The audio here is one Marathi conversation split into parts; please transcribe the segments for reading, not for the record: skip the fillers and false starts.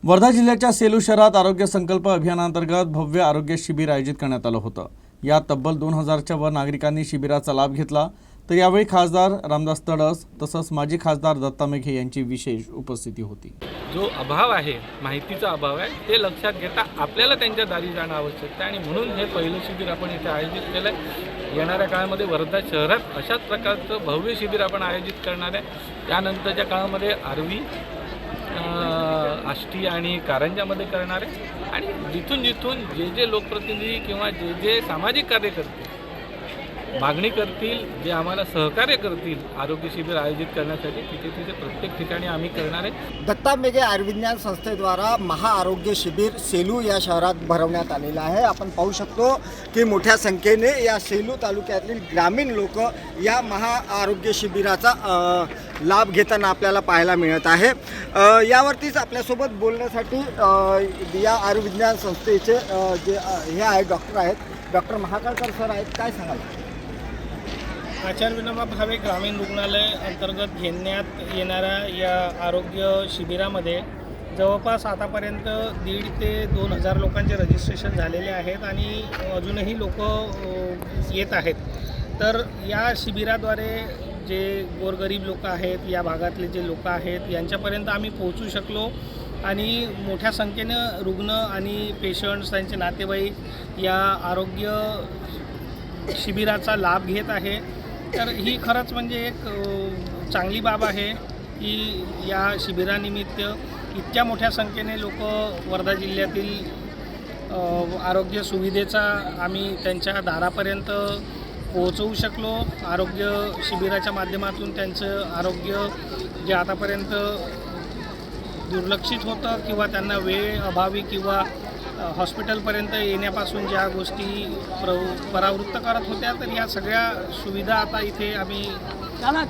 वर्धा जिल्ह्याच्या सेलू शहरात आरोग्य संकल्प अभियानांतर्गत भव्य आरोग्य शिबिर आयोजित करण्यात आलं होतं। यात तब्बल 2000च्या वर नागरिकांनी शिबिराचा लाभ घेतला। तर यावेळी खासदार रामदास तडस तसंच माजी खासदार दत्ता मेघे यांची विशेष उपस्थिती होती। जो अभाव आहे, माहितीचा अभाव आहे, ते लक्षात घेता आपल्याला त्यांच्या दारी जाणं आवश्यक आहे आणि म्हणून हे पहिलं शिबिर आपण इथे आयोजित केलं आहे। येणाऱ्या काळामध्ये वर्धा शहरात अशाच प्रकारचं भव्य शिबिर आपण आयोजित करणार आहे। त्यानंतरच्या काळामध्ये आर्वी, आष्टी आणि कारंजामध्ये करणार आहे आणि जिथून जिथून जे लोकप्रतिनिधी किंवा जे सामाजिक कार्यकर्ते मागणी करतील, जे आम्हाला सहकार्य करतील आरोग्य शिबिर आयोजित करण्यासाठी, तिथे प्रत्येक ठिकाणी आम्ही करणार आहे। दत्ता मेघे आयुर्विज्ञान संस्थेद्वारा महाआरोग्य शिबिर सेलू या शहरात भरवण्यात आलेलं आहे। आपण पाहू शकतो की मोठ्या संख्येने या सेलू तालुक्यातील ग्रामीण लोक या महाआरोग्य शिबिराचा लाभ घेताना आपल्याला पाहायला मिळत आहे। यावरतीच आपल्यासोबत बोलण्यासाठी या आयुर्विज्ञान संस्थेचे जे हे आहेत डॉक्टर आहेत, डॉक्टर महाकाळकर सर आहेत। काय सांगाल? आचार्य विनोबा भावे ग्रामीण रुग्णालय अंतर्गत घेण्यात येणाऱ्या या आरोग्य शिबिरामध्ये जवळपास आतापर्यंत 1,500 ते 2,000 लोकांचे रजिस्ट्रेशन झालेले आहेत आणि अजूनही लोक येत आहेत। तर या शिबिराद्वारे जे गोरगरीब लोक आहेत, या भागातले जे लोक आहेत, यांच्यापर्यंत आम्ही पोहोचू शकलो आणि मोठ्या संख्येनं रुग्ण आणि पेशंट्स, त्यांचे नातेवाईक या आरोग्य शिबिराचा लाभ घेत आहे। तर ही खरंच म्हणजे एक चांगली बाब आहे की या शिबिरानिमित्त इतक्या मोठ्या संख्येने लोक वर्धा जिल्ह्यातील आरोग्य सुविधेचा आम्ही त्यांच्या दारापर्यंत पोहोचवू शकलो। आरोग्य शिबिराच्या माध्यमातून त्यांचं आरोग्य जे आतापर्यंत दुर्लक्षित होतं किंवा त्यांना वेळ अभावी किंवा हॉस्पिटलपर्यंत येण्यापासून ज्या गोष्टी परावृत्त करत होत्या, तर या सगळ्या सुविधा आता इथे आम्ही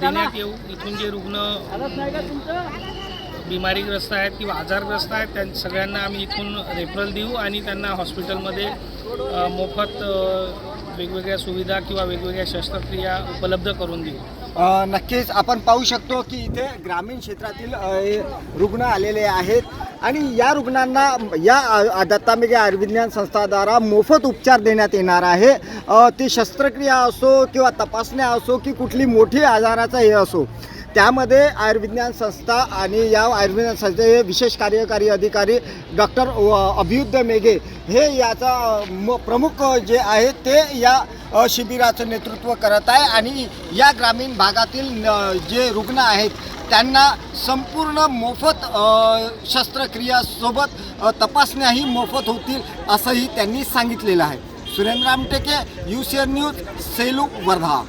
देण्यात येऊ। इथून जे रुग्ण बिमारीग्रस्त आहेत किंवा आजारग्रस्त आहेत, त्या सगळ्यांना आम्ही इथून रेफरल देऊ आणि त्यांना हॉस्पिटलमध्ये मोफत वेगवेगळ्या सुविधा किंवा वेगवेगळ्या शस्त्रक्रिया उपलब्ध करून देऊ। नक्कीच आपण पाहू शकतो की इथे ग्रामीण क्षेत्रातील रुग्ण आलेले आहेत आणि या रुग्णांना या दत्ता मेघे आयुर्विज्ञान संस्थाद्वारा मोफत उपचार देण्यात येणार आहे। ती शस्त्रक्रिया असो किंवा तपासण्या असो की कुठली मोठी आजाराचा हे असो, त्यामध्ये आयुर्विज्ञान संस्था आणि या आयुर्विज्ञान संस्थेचे विशेष कार्यकारी अधिकारी डॉक्टर अभियुद्ध मेघे हे याचा प्रमुख जे आहे ते या शिबिराचं नेतृत्व करत आहे आणि या ग्रामीण भागातील जे रुग्ण आहेत त्यांना संपूर्ण मोफत शस्त्रक्रियासोबत तपासण्याही मोफत होतील असंही त्यांनी सांगितलेलं आहे। सुरेंद्र आमटेके, UCN न्यूज, सेलू, वर्धा।